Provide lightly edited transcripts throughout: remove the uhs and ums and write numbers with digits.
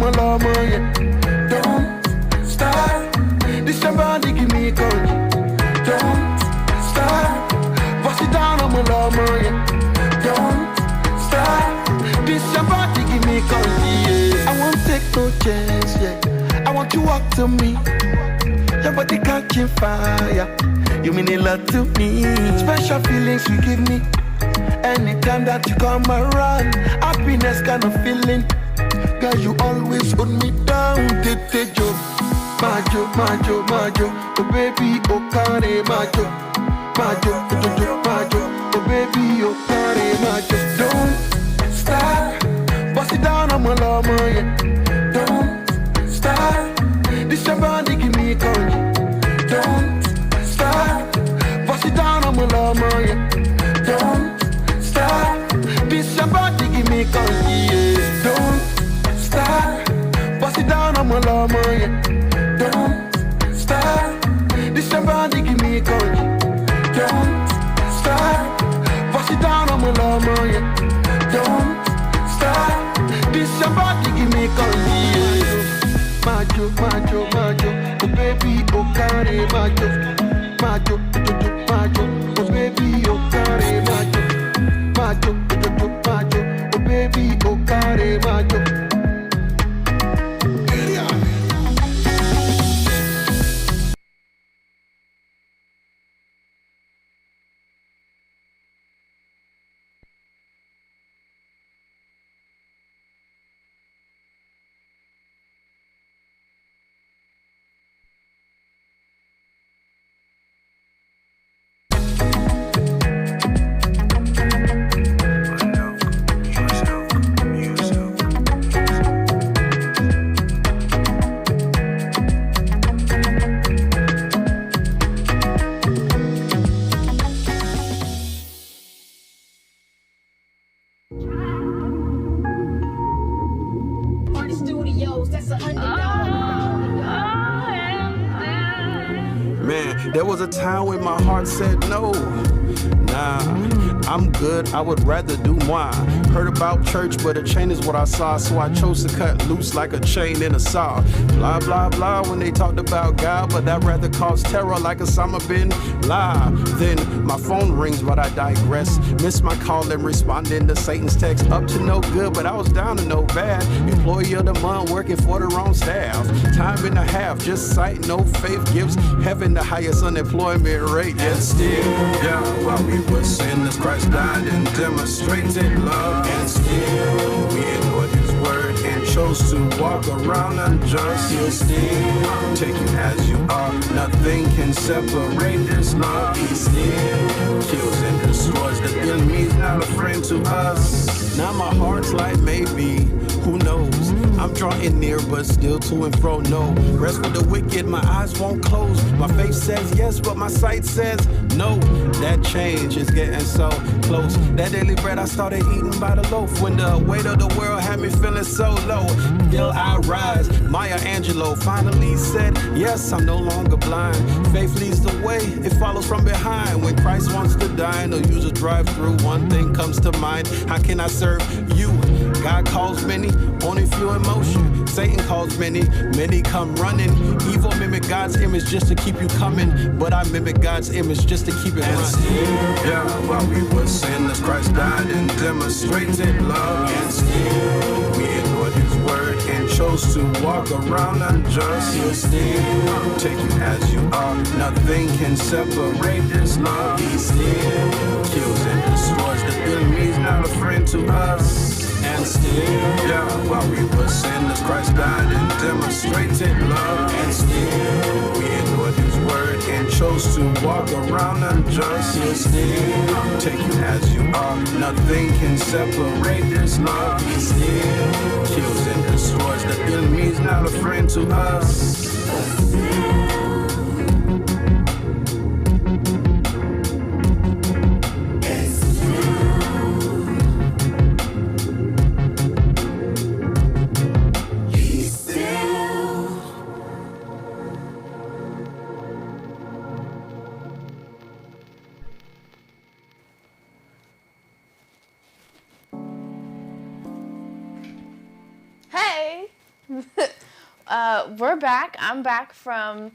my love, yeah. Don't stop. This your body give me courage. Don't stop. Bust it down on my love, yeah. Don't stop. This your body give me courage, yeah. I won't take no chance, yeah. I want you walk to me. Your body catching fire. You mean a lot to me. Special feelings you give me. Anytime that you come around, happiness kind of feeling. Girl, you always hold me down. Tete jo, majo, majo, majo. Oh baby, oh kare majo, majo, jojo, majo. Oh baby, oh kare majo. Don't stop, bust it down on my love, yeah. Don't stop, this your body give me courage. Don't stop, bust it down on my love, yeah. Don't stop, this your body give me courage, yeah. Don't stop, bust it down on my love, yeah. Don't stop, this your body give me courage. Don't stop, bust it down on my love, yeah. Don't stop, this your body give me courage, yeah. Majo, majo, majo, oh baby, oh kare majo, majo, jojo, majo, oh baby, oh kare majo, majo, jojo, majo, oh baby, oh kare majo. There was a time when my heart said no. Nah, I'm good, I would rather do moi. Heard about church, but a chain is what I saw, so I chose to cut loose like a chain in a saw. Blah, blah, blah, when they talked about God, but that rather caused terror like Osama bin Laden. Then my phone rings, but I digress. Miss my call and responding to Satan's text. Up to no good, but I was down to no bad. Employee of the month, working for the wrong staff. Time and a half, just sight, no faith gives heaven the highest unemployment rate. And still, yeah, while we were sinners, Christ died and demonstrated love. And still, we ignored his word and chose to walk around unjust. He'll still take you as you are. Nothing can separate this love. He still kills and destroys. The enemy's not a friend to us. Now my heart's like maybe, who knows? I'm drawing near, but still to and fro, no. Rest with the wicked, my eyes won't close. My face says yes, but my sight says no. That change is getting so close. That daily bread I started eating by the loaf. When the weight of the world had me feeling so low. Still I rise. Maya Angelou finally said, yes, I'm no longer blind. Faith leads the way, it follows from behind. When Christ wants to dine or use a drive-through, one thing comes to mind. How can I serve you? God calls many, only few in motion. Satan calls many, many come running. Evil mimic God's image just to keep you coming, but I mimic God's image just to keep it running. Still, yeah, while we were sinners, Christ died and demonstrated love. And still, we ignored his word and chose to walk around unjust. He'll still take you as you are. Nothing can separate this love. He still kills and destroys. The enemy's not a friend to us. And still, yeah, while we were sinners, Christ died and demonstrated love. And still, we ignored his word and chose to walk around unjust. He'll still take you as you are. Nothing can separate this love. He still kills and destroys. The enemy's not a friend to us. We're back. I'm back from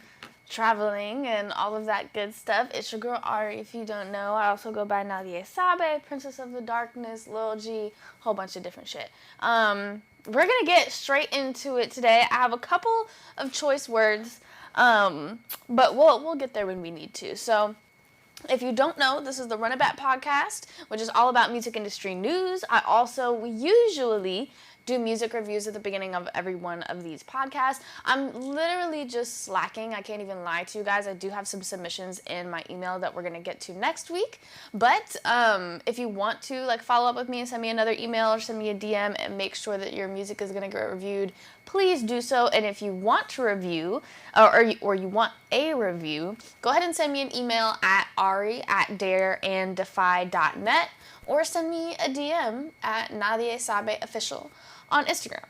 traveling and all of that good stuff. It's your girl Ari, if you don't know. I also go by Nadia Sabe, Princess of the Darkness, Lil G, whole bunch of different shit. We're gonna get straight into it today. I have a couple of choice words, but we'll get there when we need to. So, if you don't know, this is the Run It Back podcast, which is all about music industry news. We usually do music reviews at the beginning of every one of these podcasts. I'm literally just slacking. I can't even lie to you guys. I do have some submissions in my email that we're going to get to next week. But if you want to follow up with me and send me another email or send me a DM and make sure that your music is going to get reviewed, please do so. And if you want to review or you want a review, go ahead and send me an email at ari@dareanddefy.net or send me a DM at Nadia Sabe Official on Instagram.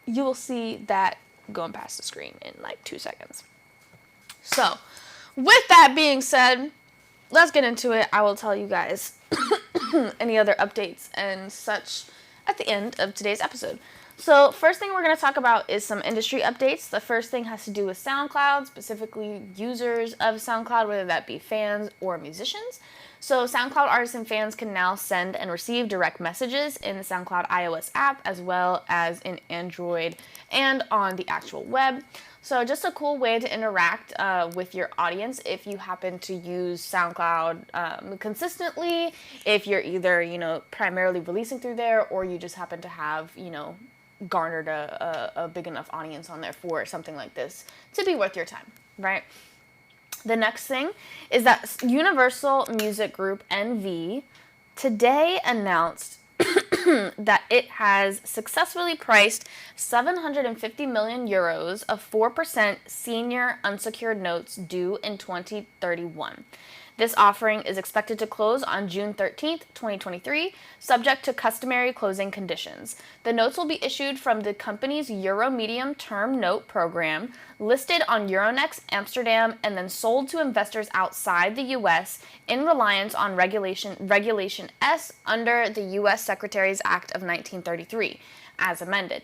You will see that going past the screen in 2 seconds. So, with that being said, let's get into it. I will tell you guys any other updates and such at the end of today's episode. So, first thing we're going to talk about is some industry updates. The first thing has to do with SoundCloud, specifically users of SoundCloud, whether that be fans or musicians. So SoundCloud artists and fans can now send and receive direct messages in the SoundCloud iOS app, as well as in Android and on the actual web. So just a cool way to interact with your audience if you happen to use SoundCloud consistently, if you're either, primarily releasing through there, or you just happen to have, garnered a big enough audience on there for something like this to be worth your time, right? The next thing is that Universal Music Group NV today announced that it has successfully priced 750 million euros of 4% senior unsecured notes due in 2031. This offering is expected to close on June 13th, 2023, subject to customary closing conditions. The notes will be issued from the company's Euro Medium Term Note program, listed on Euronext Amsterdam, and then sold to investors outside the U.S. in reliance on Regulation S under the U.S. Secretaries Act of 1933, as amended.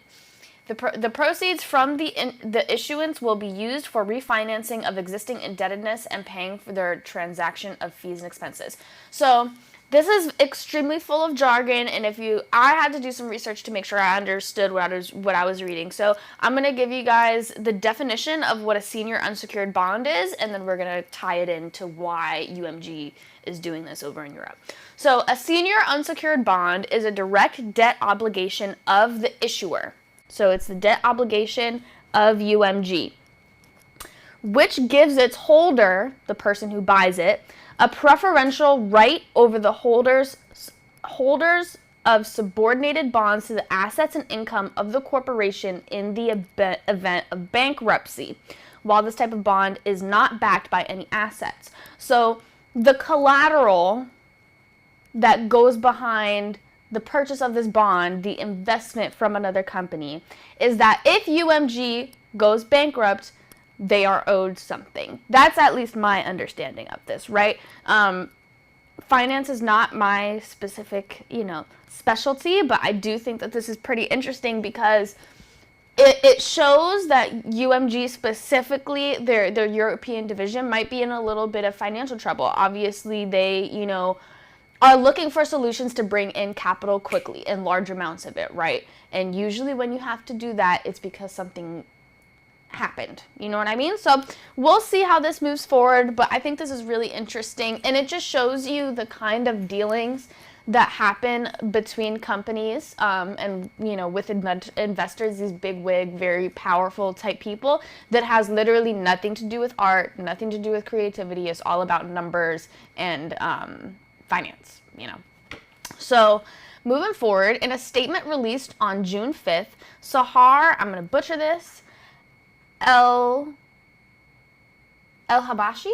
The proceeds from the issuance will be used for refinancing of existing indebtedness and paying for their transaction of fees and expenses. So this is extremely full of jargon, and I had to do some research to make sure I understood what I was reading. So I'm going to give you guys the definition of what a senior unsecured bond is, and then we're going to tie it into why UMG is doing this over in Europe. So a senior unsecured bond is a direct debt obligation of the issuer. So it's the debt obligation of UMG, which gives its holder, the person who buys it, a preferential right over the holders of subordinated bonds to the assets and income of the corporation in the event of bankruptcy, while this type of bond is not backed by any assets. So the collateral that goes behind the purchase of this bond, the investment from another company, is that if UMG goes bankrupt, they are owed something. That's at least my understanding of this, right? Finance is not my specific, specialty, but I do think that this is pretty interesting because it shows that UMG specifically, their European division, might be in a little bit of financial trouble. Obviously, they, are looking for solutions to bring in capital quickly in large amounts of it, right? And usually when you have to do that, it's because something happened. You know what I mean? So we'll see how this moves forward, but I think this is really interesting, and it just shows you the kind of dealings that happen between companies and with investors, these big wig, very powerful type people that has literally nothing to do with art, nothing to do with creativity. It's all about numbers and finance, So, moving forward, in a statement released on June 5th, Sahar, I'm going to butcher this, El Habashi,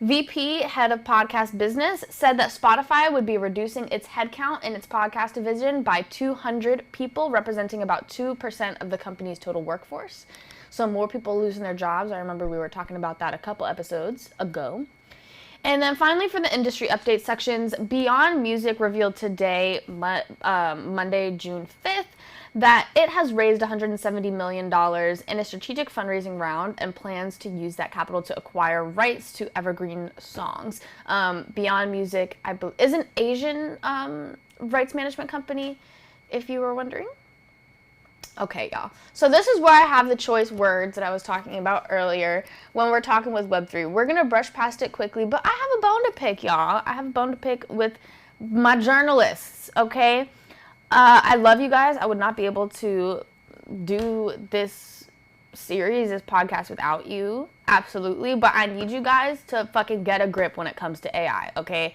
VP, head of podcast business, said that Spotify would be reducing its headcount in its podcast division by 200 people, representing about 2% of the company's total workforce. So more people losing their jobs. I remember we were talking about that a couple episodes ago. And then finally, for the industry update sections, Beyond Music revealed today, Monday, June 5th, that it has raised $170 million in a strategic fundraising round and plans to use that capital to acquire rights to evergreen songs. Beyond Music is an Asian rights management company, if you were wondering. Okay, y'all. So this is where I have the choice words that I was talking about earlier when we're talking with Web3. We're going to brush past it quickly, but I have a bone to pick, y'all. I have a bone to pick with my journalists, okay? I love you guys. I would not be able to do this series, this podcast without you. Absolutely. But I need you guys to fucking get a grip when it comes to AI, okay?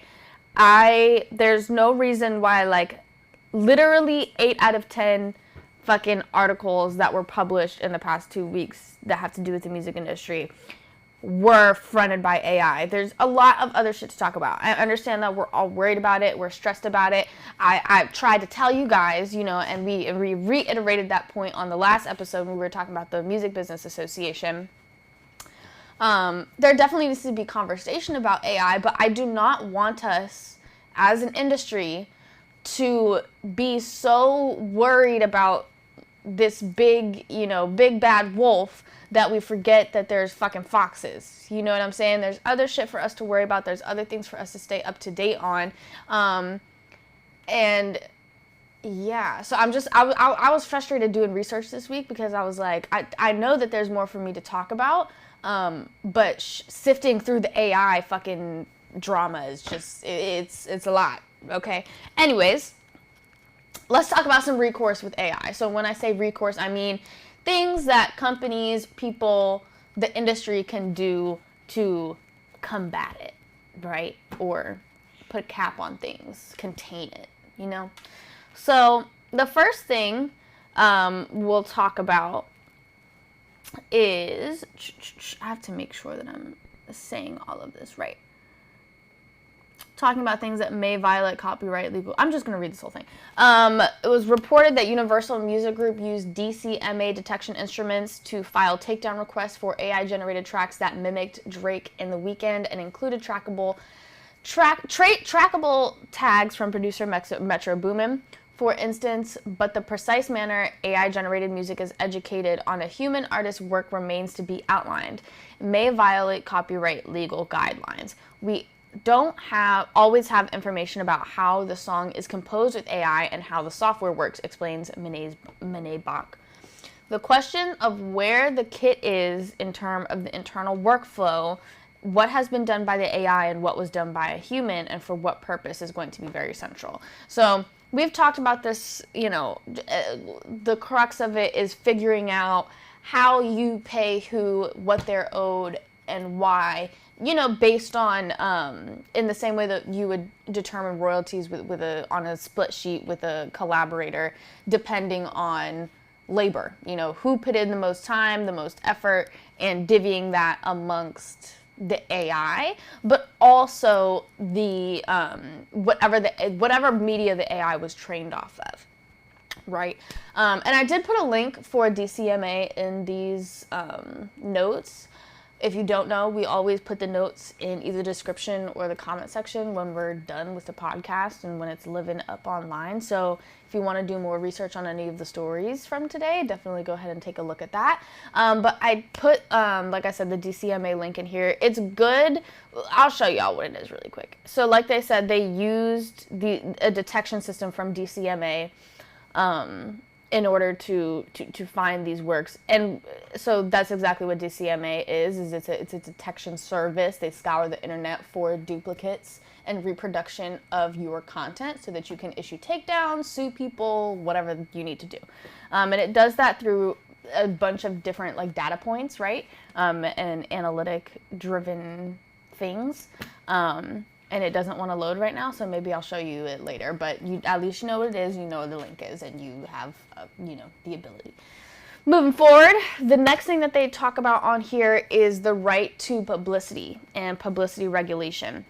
There's no reason why, like, literally 8 out of 10 fucking articles that were published in the past 2 weeks that have to do with the music industry were fronted by AI. There's a lot of other shit to talk about. I understand that we're all worried about it. We're stressed about it. I've tried to tell you guys, you know, and we reiterated that point on the last episode when we were talking about the Music Business Association. There definitely needs to be conversation about AI, but I do not want us as an industry to be so worried about this big bad wolf that we forget that there's fucking foxes. You know what I'm saying? There's other shit for us to worry about. There's other things for us to stay up to date on. And yeah, so I was frustrated doing research this week because I was like, I know that there's more for me to talk about, but sifting through the AI fucking drama is just, it's a lot. Okay. Anyways, let's talk about some recourse with AI. So when I say recourse, I mean things that companies, people, the industry can do to combat it, right? Or put a cap on things, contain it, you know? So the first thing we'll talk about is, I have to make sure that I'm saying all of this right. Talking about things that may violate copyright legal. I'm just going to read this whole thing. It was reported that Universal Music Group used DCMA detection instruments to file takedown requests for AI-generated tracks that mimicked Drake in The Weeknd and included trackable tags from producer Metro Boomin, for instance, but the precise manner AI-generated music is educated on a human artist's work remains to be outlined. It may violate copyright legal guidelines. We don't always have information about how the song is composed with AI and how the software works, explains Mene Bach. The question of where the kit is in terms of the internal workflow, what has been done by the AI and what was done by a human and for what purpose is going to be very central. So we've talked about this, you know, the crux of it is figuring out how you pay who, what they're owed, and why, you know, based on, in the same way that you would determine royalties on a split sheet with a collaborator, depending on labor, you know, who put in the most time, the most effort, and divvying that amongst the AI, but also the, whatever media the AI was trained off of. Right. And I did put a link for DCMA in these notes. If you don't know, we always put the notes in either the description or the comment section when we're done with the podcast and when it's living up online. So if you want to do more research on any of the stories from today, definitely go ahead and take a look at that. But I put, like I said, the DCMA link in here. It's good. I'll show y'all what it is really quick. So like they said, they used a detection system from DCMA in order to find these works. And so that's exactly what DCMA is it's a detection service. They scour the internet for duplicates and reproduction of your content so that you can issue takedowns, sue people, whatever you need to do. And it does that through a bunch of different like data points, right? And analytic driven things. And it doesn't want to load right now, so maybe I'll show you it later. But you at least you know what it is, you know what the link is, and you have, you know, the ability. Moving forward, the next thing that they talk about on here is the right to publicity and publicity regulation.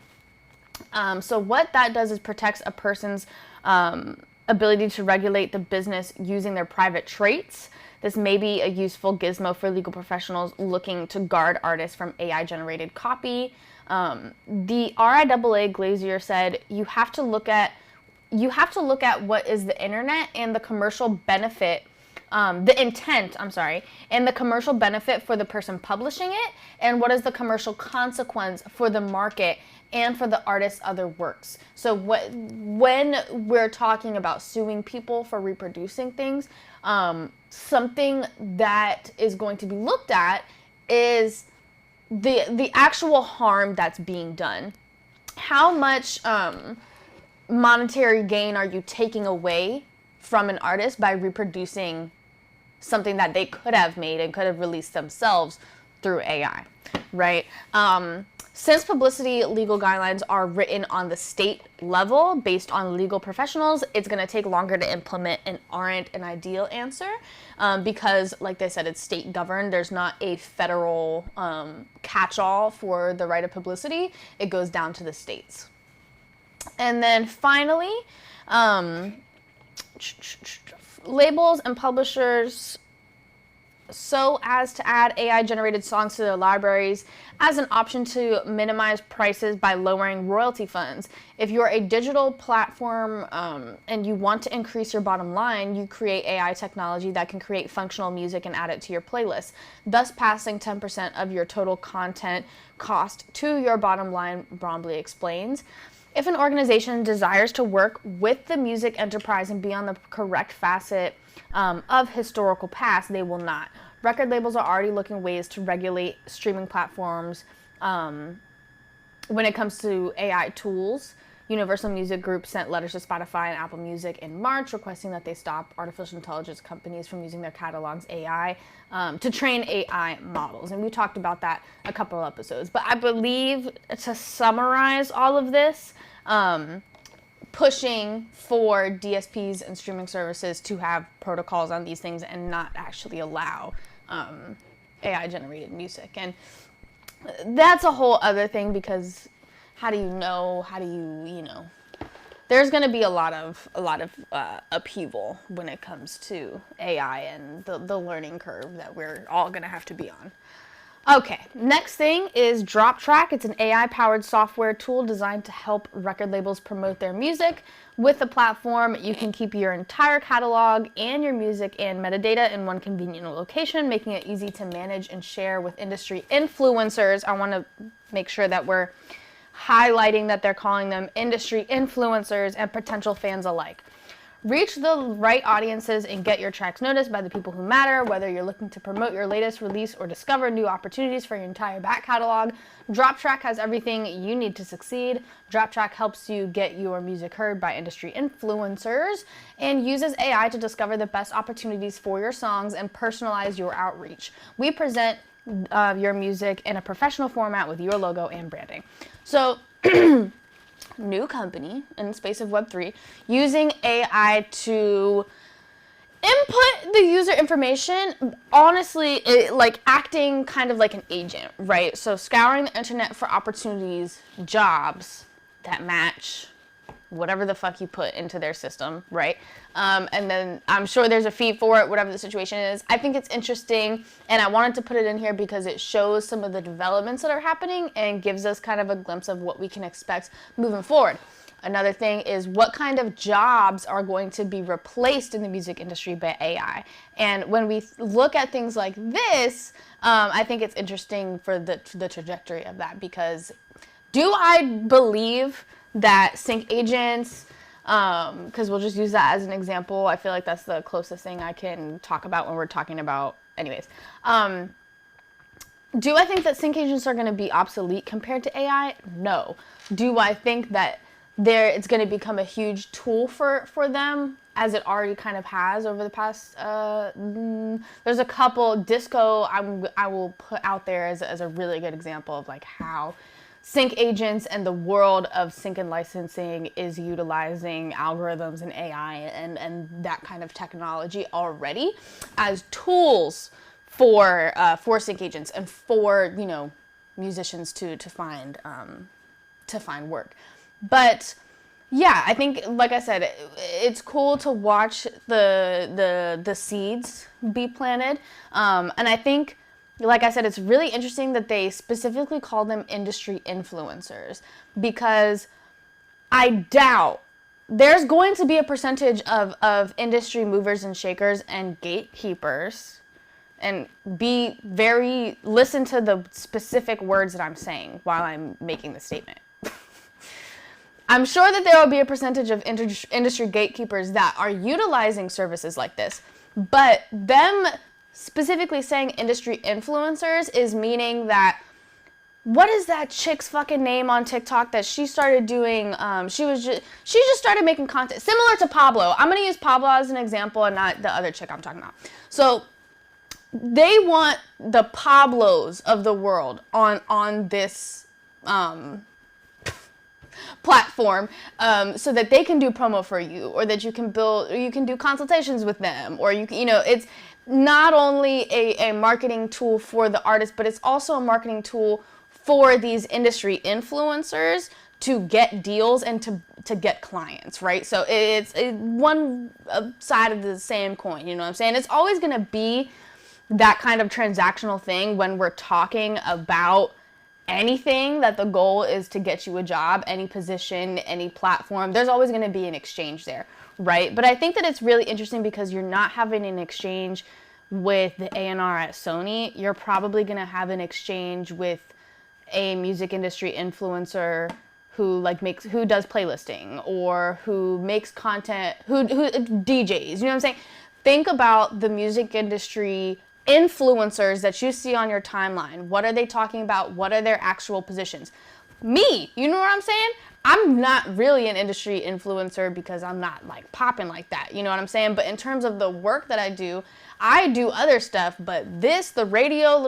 So what that does is protects a person's ability to regulate the business using their private traits. This may be a useful gizmo for legal professionals looking to guard artists from AI-generated copy. The RIAA Glazier said you have to look at you have to look at what is the internet and the commercial benefit, the intent, and the commercial benefit for the person publishing it, and what is the commercial consequence for the market and for the artist's other works. So when we're talking about suing people for reproducing things, something that is going to be looked at is the actual harm that's being done. How much monetary gain are you taking away from an artist by reproducing something that they could have made and could have released themselves through AI, right? Since publicity legal guidelines are written on the state level based on legal professionals, it's going to take longer to implement and aren't an ideal answer because, like they said, it's state governed. There's not a federal catch-all for the right of publicity. It goes down to the states. And then finally, labels and publishers so as to add AI-generated songs to their libraries as an option to minimize prices by lowering royalty funds. If you're a digital platform and you want to increase your bottom line, you create AI technology that can create functional music and add it to your playlist, thus passing 10% of your total content cost to your bottom line, Bromley explains. If an organization desires to work with the music enterprise and be on the correct facet of historical past, they will not. Record labels are already looking at ways to regulate streaming platforms when it comes to AI tools. Universal Music Group sent letters to Spotify and Apple Music in March requesting that they stop artificial intelligence companies from using their catalogs AI to train AI models. And we talked about that a couple of episodes. But I believe, to summarize all of this, pushing for DSPs and streaming services to have protocols on these things and not actually allow AI-generated music. And that's a whole other thing because how do you know, there's going to be a lot of upheaval when it comes to AI and the learning curve that we're all going to have to be on. Okay, next thing is DropTrack. It's an AI-powered software tool designed to help record labels promote their music. With the platform, you can keep your entire catalog and your music and metadata in one convenient location, making it easy to manage and share with industry influencers. I want to make sure that we're highlighting that they're calling them industry influencers and potential fans alike. Reach the right audiences and get your tracks noticed by the people who matter, whether you're looking to promote your latest release or discover new opportunities for your entire back catalog. DropTrack has everything you need to succeed. DropTrack helps you get your music heard by industry influencers and uses AI to discover the best opportunities for your songs and personalize your outreach. We present your music in a professional format with your logo and branding. So, new company in the space of Web3 using AI to input the user information, honestly, like acting kind of like an agent, right? So scouring the internet for opportunities, jobs that match whatever the fuck you put into their system, right? And then I'm sure there's a fee for it, whatever the situation is. I think it's interesting, and I wanted to put it in here because it shows some of the developments that are happening and gives us kind of a glimpse of what we can expect moving forward. Another thing is what kind of jobs are going to be replaced in the music industry by AI. And when we look at things like this, I think it's interesting for the trajectory of that, because do I believe that sync agents, because we'll just use that as an example. I feel like that's the closest thing I can talk about when we're talking about, anyways. Do I think that sync agents are going to be obsolete compared to AI? No. Do I think that it's going to become a huge tool for them, as it already kind of has over the past, there's a couple, Disco I will put out there as a really good example of like how sync agents and the world of sync and licensing is utilizing algorithms and AI and that kind of technology already as tools for sync agents and for, you know, musicians to find work. But yeah, I think, like I said, it's cool to watch the seeds be planted, and I think, like I said, it's really interesting that they specifically call them industry influencers, because I doubt there's going to be a percentage of industry movers and shakers and gatekeepers, and listen to the specific words that I'm saying while I'm making the statement. I'm sure that there will be a percentage of industry gatekeepers that are utilizing services like this, but them specifically saying industry influencers is meaning that, what is that chick's fucking name on TikTok that she started doing? She just started making content similar to Pablo. I'm gonna use Pablo as an example and not the other chick I'm talking about. So they want the Pablos of the world on this platform, so that they can do promo for you, or that you can do consultations with them, or it's not only a marketing tool for the artist, but it's also a marketing tool for these industry influencers to get deals and to get clients, right? So it's one side of the same coin, you know what I'm saying? It's always going to be that kind of transactional thing when we're talking about anything that the goal is to get you a job, any position, any platform. There's always going to be an exchange there, right? But I think that it's really interesting because you're not having an exchange with the A&R at Sony. You're probably going to have an exchange with a music industry influencer who does playlisting, or who makes content, who DJs, you know what I'm saying? Think about the music industry influencers that you see on your timeline. What are they talking about? What are their actual positions? Me, you know what I'm saying? I'm not really an industry influencer because I'm not like popping like that, you know what I'm saying? But in terms of the work that I do other stuff, but the radio,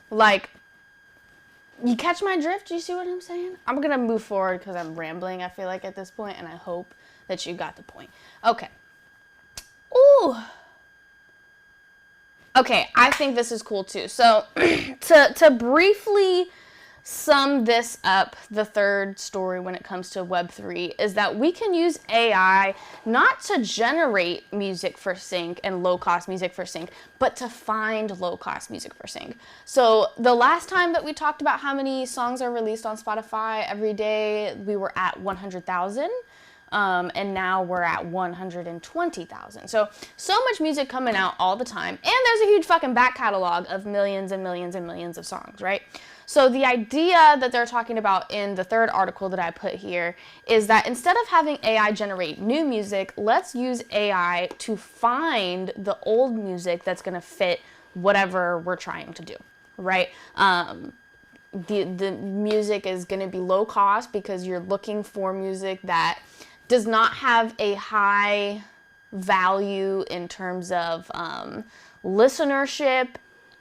like, you catch my drift? You see what I'm saying? I'm going to move forward because I'm rambling, I feel like, at this point, and I hope that you got the point. Okay. Ooh. Okay, I think this is cool too. So, to briefly sum this up, the third story when it comes to Web3 is that we can use AI not to generate music for sync and low-cost music for sync, but to find low-cost music for sync. So the last time that we talked about how many songs are released on Spotify every day, we were at 100,000. And now we're at 120,000. So much music coming out all the time. And there's a huge fucking back catalog of millions and millions and millions of songs, right? So the idea that they're talking about in the third article that I put here is that instead of having AI generate new music, let's use AI to find the old music that's going to fit whatever we're trying to do, right? The music is going to be low cost because you're looking for music that does not have a high value in terms of listenership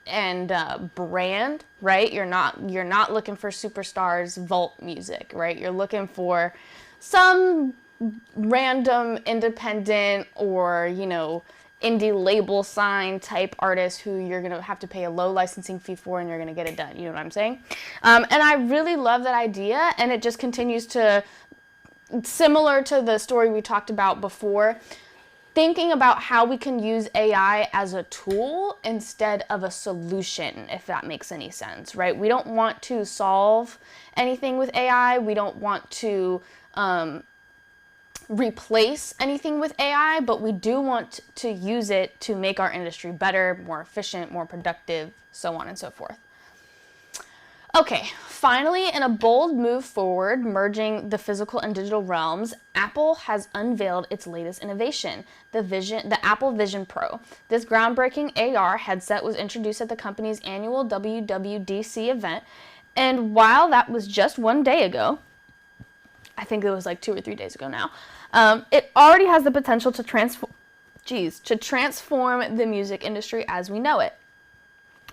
and brand, right? You're not looking for superstars vault music, right? You're looking for some random independent or indie label sign type artist who you're gonna have to pay a low licensing fee for, and you're gonna get it done. You know what I'm saying? And I really love that idea, and it just continues to, similar to the story we talked about before, thinking about how we can use AI as a tool instead of a solution, if that makes any sense, right? We don't want to solve anything with AI. We don't want to replace anything with AI, but we do want to use it to make our industry better, more efficient, more productive, so on and so forth. Okay, finally, in a bold move forward, merging the physical and digital realms, Apple has unveiled its latest innovation, the Apple Vision Pro. This groundbreaking AR headset was introduced at the company's annual WWDC event, and while that was just one day ago, I think it was like 2 or 3 days ago now, it already has the potential to transform the music industry as we know it.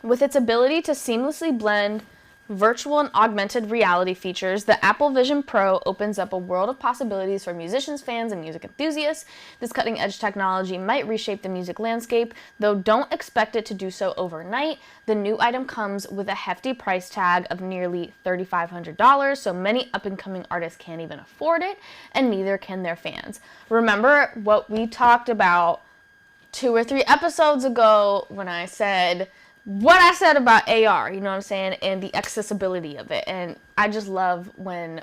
With its ability to seamlessly blend virtual and augmented reality features, the Apple Vision Pro opens up a world of possibilities for musicians, fans, and music enthusiasts. This cutting-edge technology might reshape the music landscape, though don't expect it to do so overnight. The new item comes with a hefty price tag of nearly $3,500, so many up-and-coming artists can't even afford it, and neither can their fans. Remember what we talked about 2 or 3 episodes ago when I said what I said about AR, you know what I'm saying, and the accessibility of it. And I just love when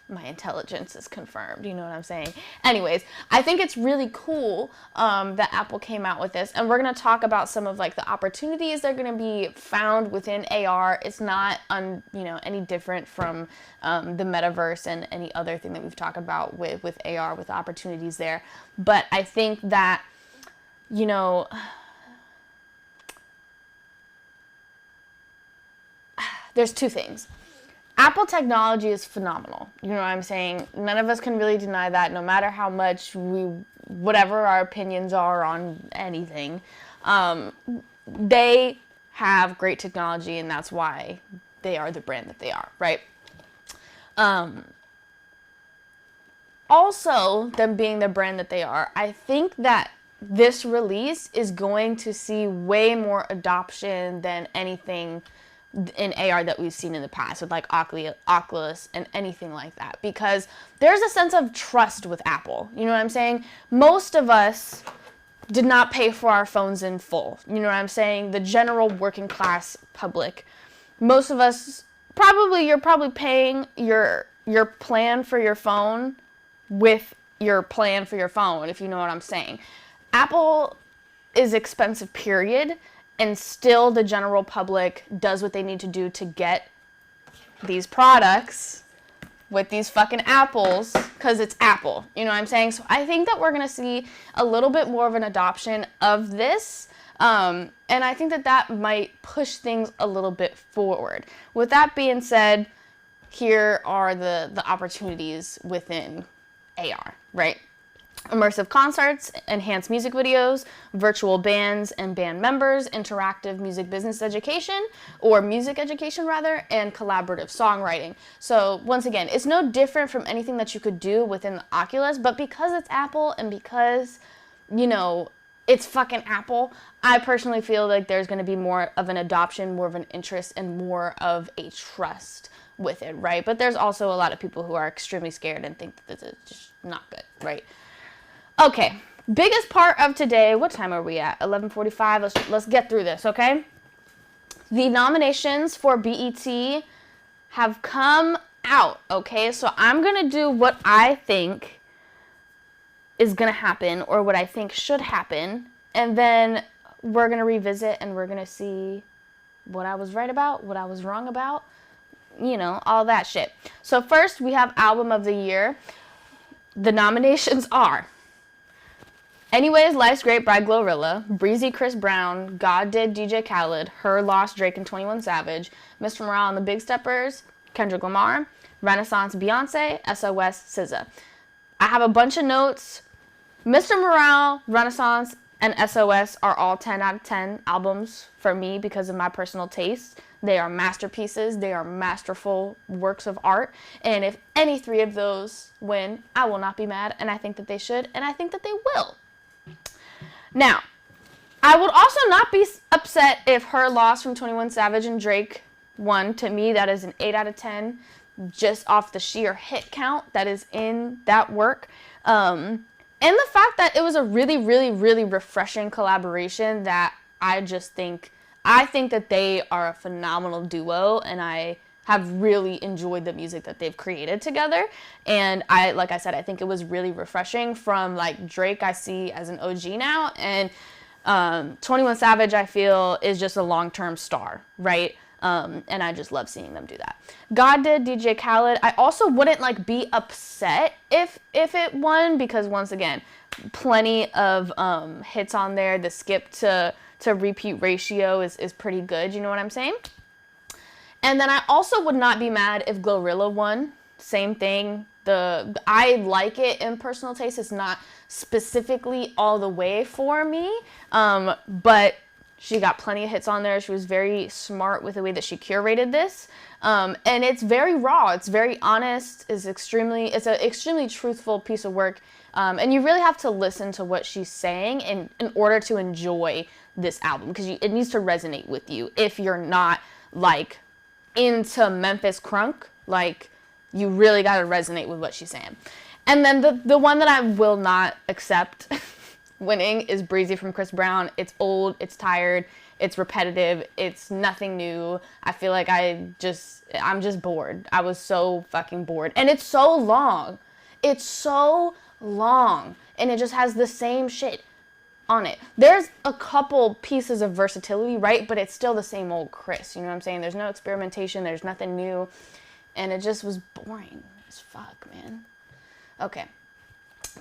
my intelligence is confirmed. You know what I'm saying? Anyways, I think it's really cool that Apple came out with this, and we're going to talk about some of like the opportunities that are going to be found within AR. It's not any different from the metaverse and any other thing that we've talked about with AR, with the opportunities there. But I think that, there's two things. Apple technology is phenomenal. You know what I'm saying? None of us can really deny that, no matter how much whatever our opinions are on anything. They have great technology, and that's why they are the brand that they are, right? Also, them being the brand that they are, I think that this release is going to see way more adoption than anything in AR that we've seen in the past with like Oculus and anything like that, because there's a sense of trust with Apple. You know what I'm saying? Most of us did not pay for our phones in full. You know what I'm saying? The general working class public. Most of us you're probably paying your plan for your phone with your plan for your phone, if you know what I'm saying. Apple is expensive, period. And still the general public does what they need to do to get these products with these fucking apples, because it's Apple. You know what I'm saying? So I think that we're going to see a little bit more of an adoption of this. And I think that might push things a little bit forward. With that being said, here are the opportunities within AR, right? Immersive concerts, enhanced music videos, virtual bands and band members, interactive music business education, or music education rather, and collaborative songwriting. So once again, it's no different from anything that you could do within the Oculus, but because it's Apple and because, it's fucking Apple, I personally feel like there's going to be more of an adoption, more of an interest, and more of a trust with it, right? But there's also a lot of people who are extremely scared and think that this is just not good, right? Okay, biggest part of today, what time are we at? 11:45, let's get through this, okay? The nominations for BET have come out, okay? So I'm going to do what I think is going to happen, or what I think should happen, and then we're going to revisit and we're going to see what I was right about, what I was wrong about, all that shit. So first, we have Album of the Year. The nominations are Anyways, Life's Great by Glorilla, Breezy Chris Brown, God Did DJ Khaled, Her Lost Drake and 21 Savage, Mr. Morale and the Big Steppers, Kendrick Lamar, Renaissance Beyonce, SOS SZA. I have a bunch of notes. Mr. Morale, Renaissance, and SOS are all 10 out of 10 albums for me because of my personal taste. They are masterpieces. They are masterful works of art. And if any three of those win, I will not be mad. And I think that they should. And I think that they will. Now, I would also not be upset if Her Loss from 21 Savage and Drake won. To me, that is an 8 out of 10 just off the sheer hit count that is in that work. And the fact that it was a really, really, really refreshing collaboration that I think that they are a phenomenal duo, and I have really enjoyed the music that they've created together. And like I said, I think it was really refreshing. From like Drake, I see as an OG now, and 21 Savage, I feel, is just a long-term star, right? And I just love seeing them do that. God Did DJ Khaled, I also wouldn't be upset if it won, because once again, plenty of hits on there. The skip to repeat ratio is pretty good, you know what I'm saying? And then I also would not be mad if Glorilla won. Same thing. I like it in personal taste. It's not specifically all the way for me, but she got plenty of hits on there. She was very smart with the way that she curated this, and it's very raw. It's very honest. It's an extremely truthful piece of work, and you really have to listen to what she's saying in order to enjoy this album, because it needs to resonate with you. If you're not into Memphis Crunk, you really got to resonate with what she's saying. And then the one that I will not accept winning is Breezy from Chris Brown. It's old, it's tired, it's repetitive, it's nothing new. I feel like I'm just bored. I was so fucking bored. And it's so long. It's so long. And it just has the same shit on it. There's a couple pieces of versatility, right? But it's still the same old Chris. You know what I'm saying? There's no experimentation. There's nothing new. And it just was boring as fuck, man. Okay.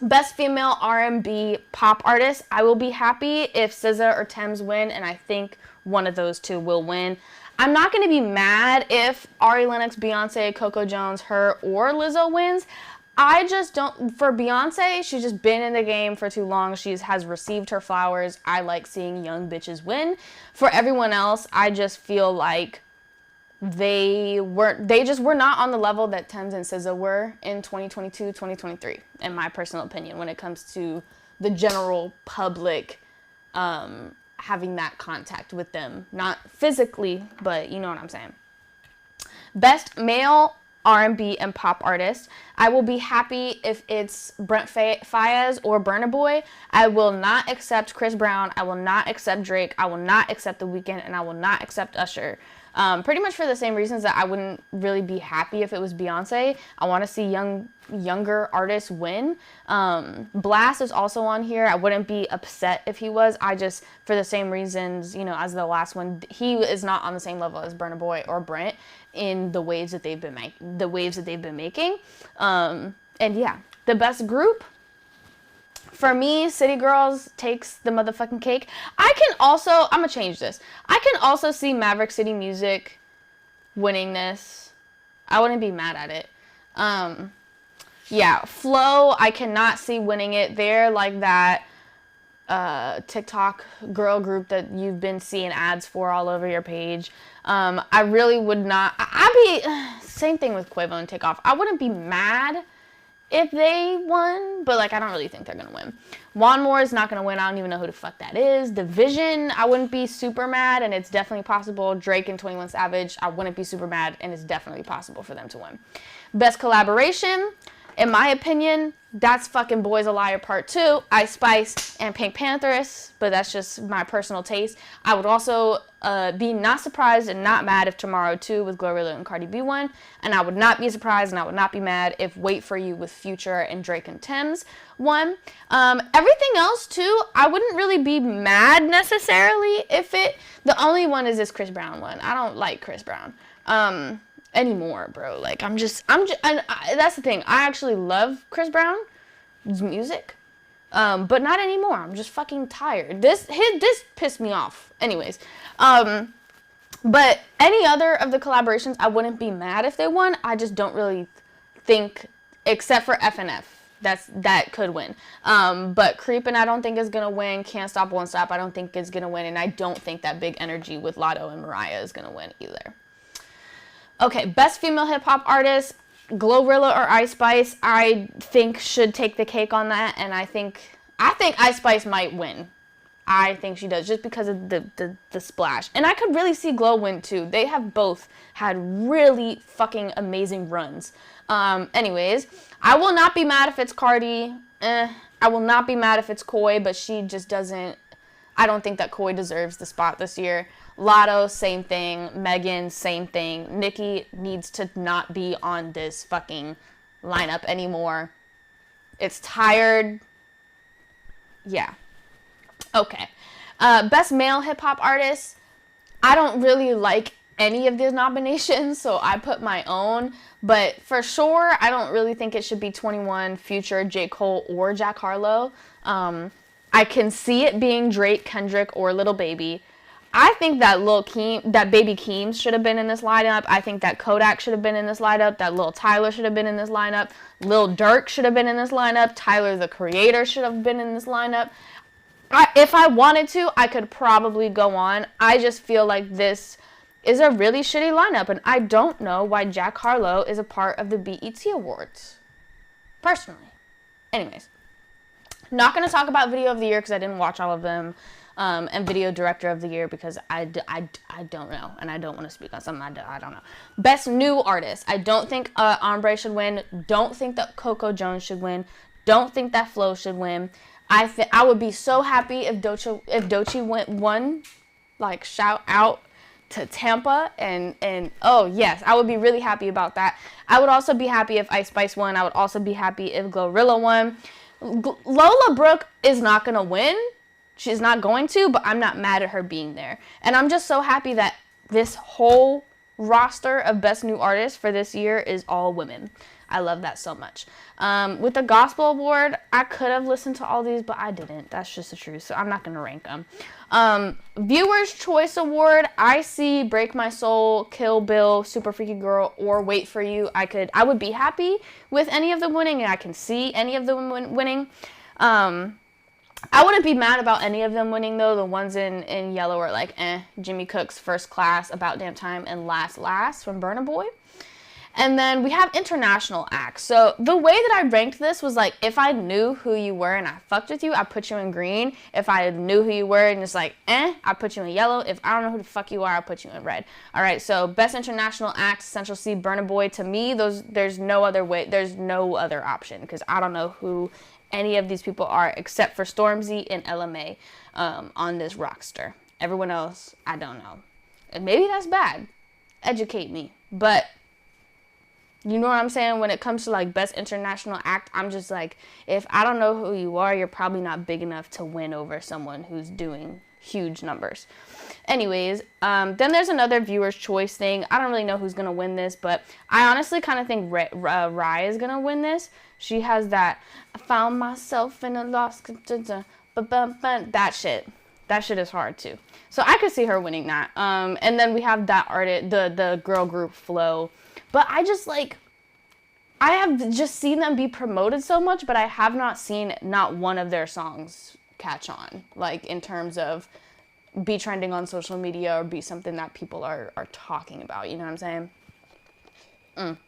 Best female R&B pop artist. I will be happy if SZA or Tems win, and I think one of those two will win. I'm not going to be mad if Ari Lennox, Beyonce, Coco Jones, her, or Lizzo wins. I just don't, for Beyonce, she's just been in the game for too long. She has received her flowers. I like seeing young bitches win. For everyone else, I just feel like they just were not on the level that Tems and SZA were in 2022, 2023, in my personal opinion, when it comes to the general public having that contact with them. Not physically, but you know what I'm saying. Best male R&B and pop artist. I will be happy if it's Brent Faiyaz or Burna Boy. I will not accept Chris Brown. I will not accept Drake. I will not accept The Weeknd, and I will not accept Usher. Pretty much for the same reasons that I wouldn't really be happy if it was Beyonce. I want to see younger artists win. Blast is also on here. I wouldn't be upset if he was. I just, for the same reasons, you know, as the last one, he is not on the same level as Burna Boy or Brent in the waves that they've been making. And yeah, the best group. For me, City Girls takes the motherfucking cake. I'm gonna change this. I can also see Maverick City Music winning this. I wouldn't be mad at it. Yeah, Flow, I cannot see winning it. They're like that TikTok girl group that you've been seeing ads for all over your page. I really would not. Same thing with Quavo and Takeoff. I wouldn't be mad if they won, but like I don't really think they're gonna win. One More is not gonna win. I don't even know who the fuck that is. Division, I wouldn't be super mad, and it's definitely possible. Drake and 21 Savage, I wouldn't be super mad, and it's definitely possible for them to win. Best collaboration, in my opinion, that's fucking Boys a Liar Part 2, Ice Spice and Pink Panthers, but that's just my personal taste. I would also be not surprised and not mad if Tomorrow 2 with Glorilla and Cardi B won, and I would not be surprised and I would not be mad if Wait For You with Future and Drake and Tems won. Everything else too, I wouldn't really be mad necessarily if the only one is this Chris Brown one. I don't like Chris Brown anymore, bro. Like and that's the thing. I actually love Chris Brown's music, but not anymore. I'm just fucking tired. This pissed me off. Anyways, but any other of the collaborations, I wouldn't be mad if they won. I just don't really think, except for FNF, that could win. But Creepin' I don't think is gonna win. Can't Stop Won't Stop I don't think is gonna win, and I don't think that Big Energy with Lotto and Mariah is gonna win either. Okay, best female hip hop artist, Glorilla or Ice Spice, I think should take the cake on that, and I think Ice Spice might win. I think she does, just because of the splash. And I could really see Glow win too. They have both had really fucking amazing runs. Anyways, I will not be mad if it's Cardi. I will not be mad if it's Koi, but she just doesn't. I don't think that Koi deserves the spot this year. Lotto, same thing. Megan, same thing. Nicki needs to not be on this fucking lineup anymore. It's tired. Yeah. Okay. Best male hip hop artist. I don't really like any of the nominations, so I put my own. But for sure, I don't really think it should be 21, Future, J. Cole, or Jack Harlow. I can see it being Drake, Kendrick, or Lil Baby. I think that Baby Keem should have been in this lineup. I think that Kodak should have been in this lineup. That Lil Tyler should have been in this lineup. Lil Durk should have been in this lineup. Tyler, the Creator, should have been in this lineup. If I wanted to, I could probably go on. I just feel like this is a really shitty lineup, and I don't know why Jack Harlow is a part of the BET Awards, personally. Anyways, not going to talk about Video of the Year because I didn't watch all of them, and Video Director of the Year because I don't know, and I don't want to speak on something I don't know. Best New Artist. I don't think Ombre should win. Don't think that Coco Jones should win. Don't think that Flo should win. I would be so happy if Doechii won. Like, shout out to Tampa, and oh yes, I would be really happy about that. I would also be happy if Ice Spice won. I would also be happy if Glorilla won. Lola Brooke is not gonna win. She's not going to, but I'm not mad at her being there. And I'm just so happy that this whole roster of Best New Artists for this year is all women. I love that so much. With the Gospel Award, I could have listened to all these, but I didn't. That's just the truth, so I'm not going to rank them. Viewers' Choice Award, I see Break My Soul, Kill Bill, Super Freaky Girl, or Wait For You. I would be happy with any of them winning, and I can see any of them winning. I wouldn't be mad about any of them winning, though. The ones in yellow are like, Jimmy Cook's First Class, About Damn Time, and Last from Burna Boy. And then we have international acts. So the way that I ranked this was like, if I knew who you were and I fucked with you, I put you in green. If I knew who you were and it's like, I put you in yellow. If I don't know who the fuck you are, I put you in red. All right, so Best International Act, Central C, Burna Boy. To me, there's no other way. There's no other option because I don't know who any of these people are except for Stormzy and LMA on this roster. Everyone else, I don't know. And maybe that's bad. Educate me. But you know what I'm saying? When it comes to like Best International Act, I'm just like, if I don't know who you are, you're probably not big enough to win over someone who's doing huge numbers. Anyways, then there's another Viewer's Choice thing. I don't really know who's going to win this, but I honestly kind of think Raya is going to win this. She has that, I found myself in a lost, that shit. That shit is hard too. So I could see her winning that. And then we have that artist, the girl group Flow. But I have just seen them be promoted so much, but I have not seen not one of their songs catch on, like in terms of be trending on social media or be something that people are talking about. You know what I'm saying?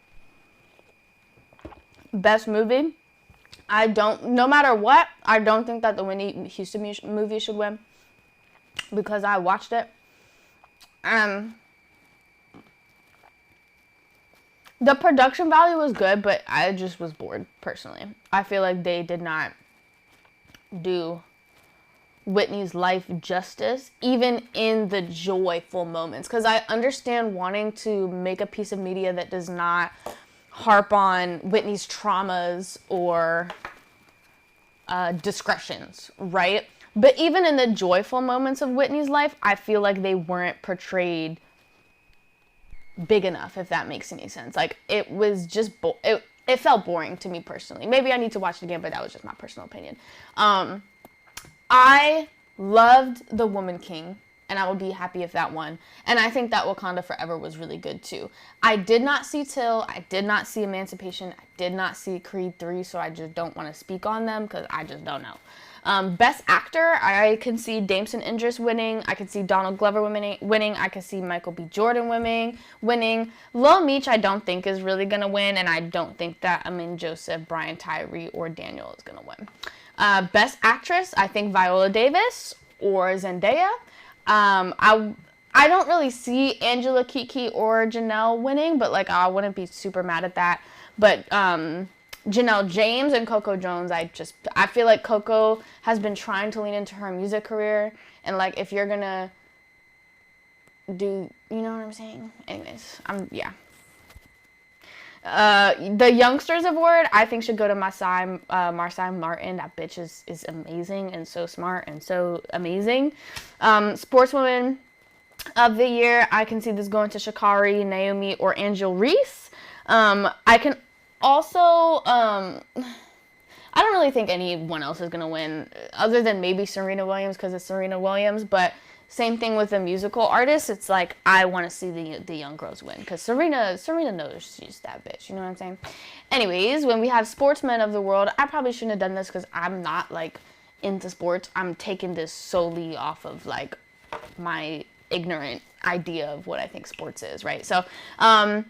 Best movie. No matter what, I don't think that the Whitney Houston movie should win because I watched it. The production value was good, but I just was bored, personally. I feel like they did not do Whitney's life justice, even in the joyful moments. Because I understand wanting to make a piece of media that does not harp on Whitney's traumas or discretions, right? But even in the joyful moments of Whitney's life, I feel like they weren't portrayed big enough, if that makes any sense. Like, it was just it felt boring to me personally. Maybe I need to watch it again, but that was just my personal opinion. I loved The Woman King, and I would be happy if that won. And I think that Wakanda Forever was really good too. I did not see Till, I did not see Emancipation, I did not see Creed 3, so I just don't want to speak on them because I just don't know. Best Actor, I can see Damson Idris winning. I can see Donald Glover winning. I can see Michael B. Jordan winning. Lil Meech, I don't think is really going to win, and I don't think that Amin Joseph, Brian Tyree, or Daniel is going to win. Best Actress, I think Viola Davis or Zendaya. I don't really see Angela Kiki or Janelle winning, but like I wouldn't be super mad at that. But Janelle James and Coco Jones, I feel like Coco has been trying to lean into her music career, and like if you're gonna do, you know what I'm saying? Anyways, the Youngsters Award, I think should go to Marsai Martin. That bitch is amazing and so smart and so amazing. Sportswoman of the Year, I can see this going to Sha'Carri, Naomi, or Angel Reese. I can also, I don't really think anyone else is going to win, other than maybe Serena Williams, because it's Serena Williams, but same thing with the musical artists. It's like, I want to see the young girls win, because Serena knows she's that bitch, you know what I'm saying? Anyways, when we have Sportsmen of the World, I probably shouldn't have done this, because I'm not, like, into sports. I'm taking this solely off of, like, my ignorant idea of what I think sports is, right? So, I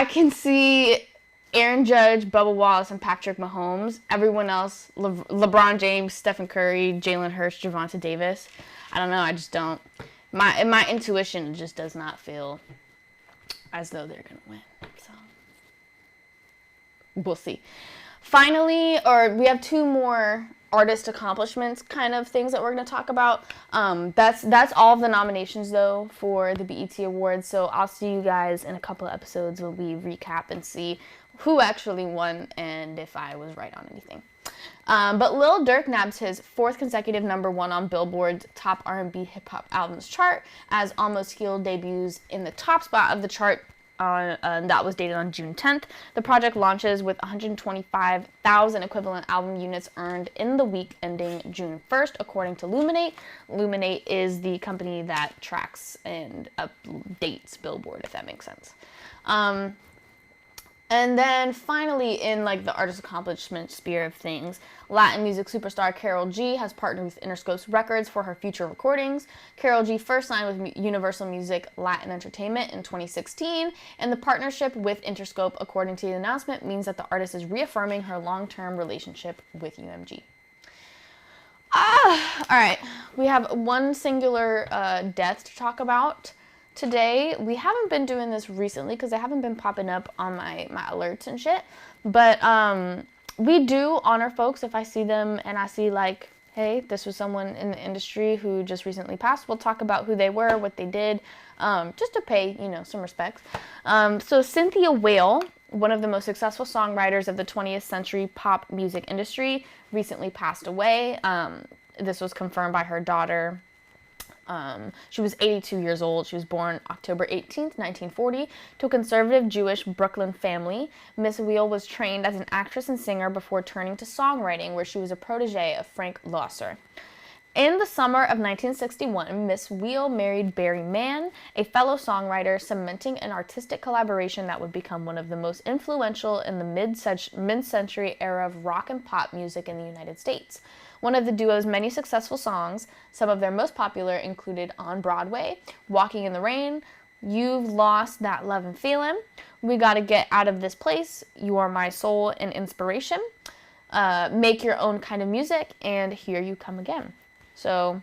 can see Aaron Judge, Bubba Wallace, and Patrick Mahomes. Everyone else, LeBron James, Stephen Curry, Jalen Hurts, Gervonta Davis. I don't know. I just don't. My intuition just does not feel as though they're going to win. So, we'll see. Finally, we have two more artist accomplishments kind of things that we're going to talk about. That's all of the nominations, though, for the BET Awards. So I'll see you guys in a couple of episodes when we recap and see who actually won and if I was right on anything. But Lil Durk nabs his 4th consecutive #1 on Billboard's top R&B hip-hop albums chart as Almost Healed debuts in the top spot of the chart. That was dated on June 10th. The project launches with 125,000 equivalent album units earned in the week ending June 1st, according to Luminate. Luminate is the company that tracks and updates Billboard, if that makes sense. And then finally, in like the artist accomplishment sphere of things, Latin music superstar Karol G has partnered with Interscope Records for her future recordings. Karol G first signed with Universal Music Latin Entertainment in 2016, and the partnership with Interscope, according to the announcement, means that the artist is reaffirming her long-term relationship with UMG. All right, we have one singular death to talk about today. We haven't been doing this recently because they haven't been popping up on my alerts and shit. But we do honor folks if I see them and I see like, hey, this was someone in the industry who just recently passed. We'll talk about who they were, what they did, just to pay, some respects. So Cynthia Weil, one of the most successful songwriters of the 20th century pop music industry, recently passed away. This was confirmed by her daughter. She was 82 years old. She was born October 18th, 1940, to a conservative Jewish Brooklyn family. Miss Weil was trained as an actress and singer before turning to songwriting, where she was a protege of Frank Loesser. In the summer of 1961, Miss Weil married Barry Mann, a fellow songwriter, cementing an artistic collaboration that would become one of the most influential in the mid-century era of rock and pop music in the United States. One of the duo's many successful songs, some of their most popular, included On Broadway, Walking in the Rain, You've Lost That Love and Feeling, We Gotta Get Out of This Place, You Are My Soul and Inspiration, Make Your Own Kind of Music, and Here You Come Again. So,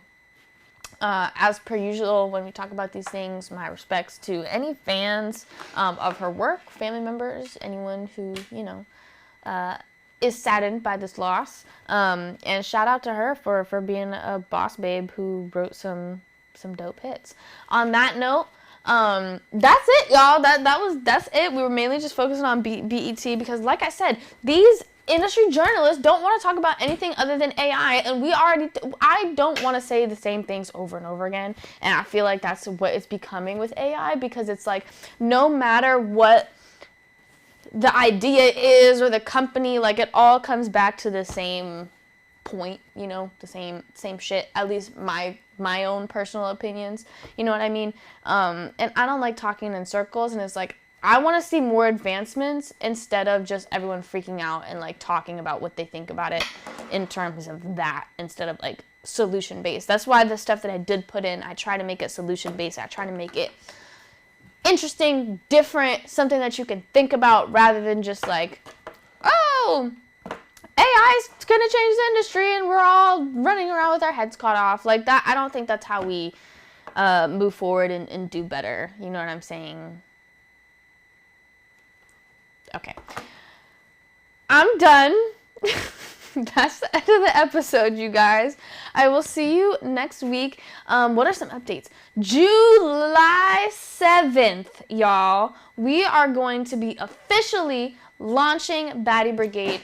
as per usual, when we talk about these things, my respects to any fans of her work, family members, anyone who, is saddened by this loss. And shout out to her for being a boss babe who wrote some dope hits. On that note, that's it, y'all. That's it. We were mainly just focusing on BET because, like I said, these industry journalists don't want to talk about anything other than AI, and I don't want to say the same things over and over again, and I feel like that's what it's becoming with AI, because it's like, no matter what the idea is or the company, like, it all comes back to the same point, the same shit, at least my own personal opinions, you know what I mean? And I don't like talking in circles, and it's like, I want to see more advancements instead of just everyone freaking out and like talking about what they think about it in terms of that, instead of like solution based. That's why the stuff that I did put in, I try to make it solution based. I try to make it interesting, different, something that you can think about, rather than just like, oh, AI's gonna change the industry and we're all running around with our heads cut off. Like that, I don't think that's how we move forward and do better. You know what I'm saying? Okay. I'm done. That's the end of the episode, you guys. I will see you next week. What are some updates? July 7th, y'all. We are going to be officially launching Baddie Brigade.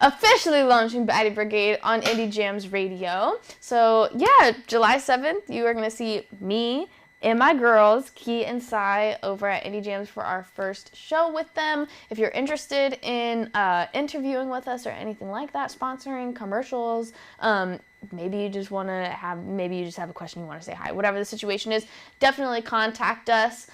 On Indie Jams Radio. So, yeah, July 7th, you are going to see me and my girls, Key and Sai, over at Indie Jams for our first show with them. If you're interested in interviewing with us or anything like that, sponsoring commercials, maybe you just have a question you want to say hi, whatever the situation is, definitely contact us.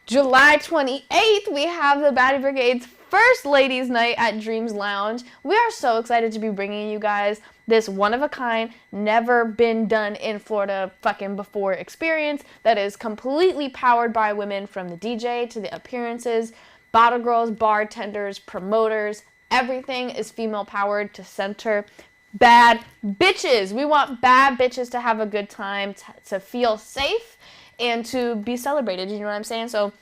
July 28th, we have the Baddie Brigade's first ladies' night at Dreams Lounge. We are so excited to be bringing you guys this one-of-a-kind, never been done in Florida fucking before experience that is completely powered by women, from the DJ to the appearances, bottle girls, bartenders, promoters. Everything is female-powered to center bad bitches. We want bad bitches to have a good time, to feel safe, and to be celebrated. You know what I'm saying? So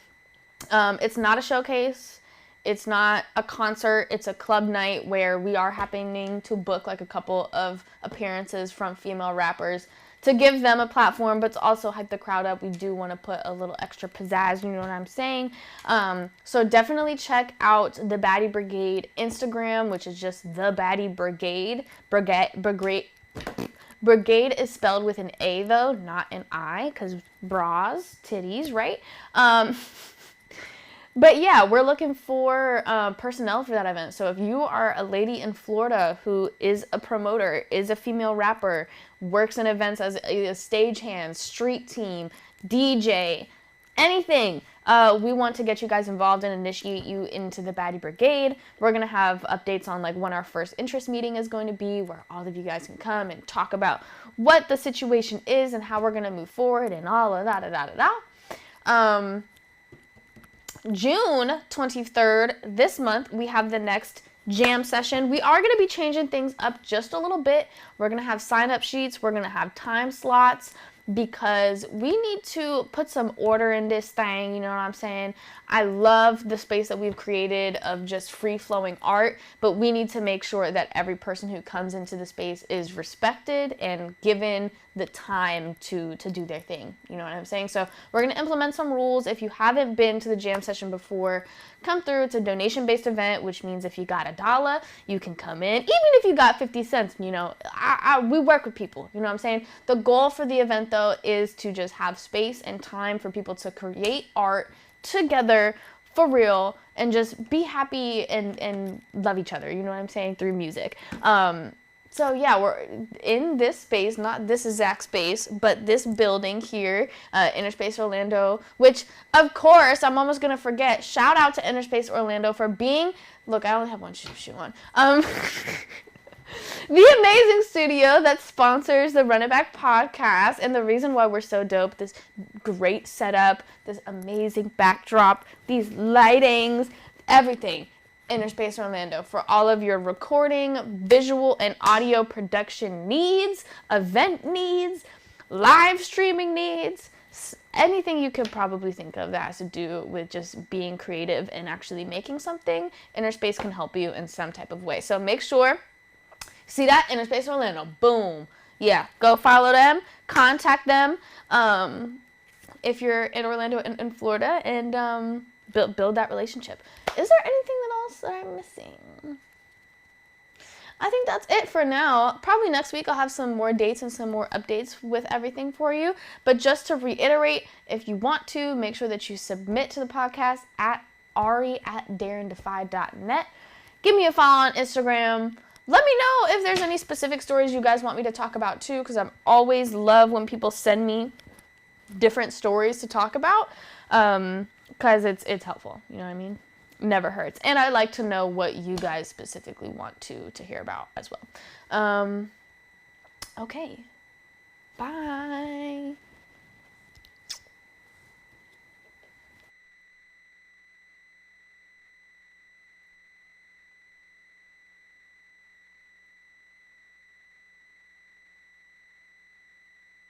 it's not a showcase. It's not a concert, it's a club night where we are happening to book like a couple of appearances from female rappers to give them a platform, but to also hype the crowd up. We do want to put a little extra pizzazz, you know what I'm saying? So definitely check out the Baddie Brigade Instagram, which is just the Baddie Brigade. Brigade is spelled with an A though, not an I, because bras, titties, right? But yeah, we're looking for personnel for that event. So if you are a lady in Florida who is a promoter, is a female rapper, works in events as a stagehand, street team, DJ, anything, we want to get you guys involved and initiate you into the Baddie Brigade. We're going to have updates on like when our first interest meeting is going to be, where all of you guys can come and talk about what the situation is and how we're going to move forward and all of that. June 23rd, this month, we have the next jam session. We are going to be changing things up just a little bit. We're going to have sign-up sheets. We're going to have time slots because we need to put some order in this thing, you know what I'm saying? I love the space that we've created of just free-flowing art, but we need to make sure that every person who comes into the space is respected and given the time to do their thing, you know what I'm saying? So we're going to implement some rules. If you haven't been to the jam session before, come through. It's a donation-based event, which means if you got $1, you can come in. Even if you got 50 cents, you know, we work with people, you know what I'm saying? The goal for the event, though, is to just have space and time for people to create art together for real and just be happy and love each other, you know what I'm saying, through music. So yeah, we're in this space, not this exact space, but this building here, Inner Space Orlando, which of course I'm almost gonna forget. Shout out to Inner Space Orlando for being, look, I only have one shoe on. The amazing studio that sponsors the Run It Back podcast, and the reason why we're so dope, this great setup, this amazing backdrop, these lightings, everything. Inner Space Orlando for all of your recording, visual, and audio production needs, event needs, live streaming needs, anything you could probably think of that has to do with just being creative and actually making something. Inner Space can help you in some type of way. So make sure, see that? Inner Space Orlando, boom. Yeah, go follow them, contact them if you're in Orlando and Florida, and build that relationship. Is there anything else that I'm missing? I think that's it for now. Probably next week I'll have some more dates and some more updates with everything for you. But just to reiterate, if you want to, make sure that you submit to the podcast at ari@darendefy.net. Give me a follow on Instagram. Let me know if there's any specific stories you guys want me to talk about too, because I always love when people send me different stories to talk about, because it's helpful, you know what I mean? Never hurts. And I like to know what you guys specifically want to hear about as well. Okay. Bye.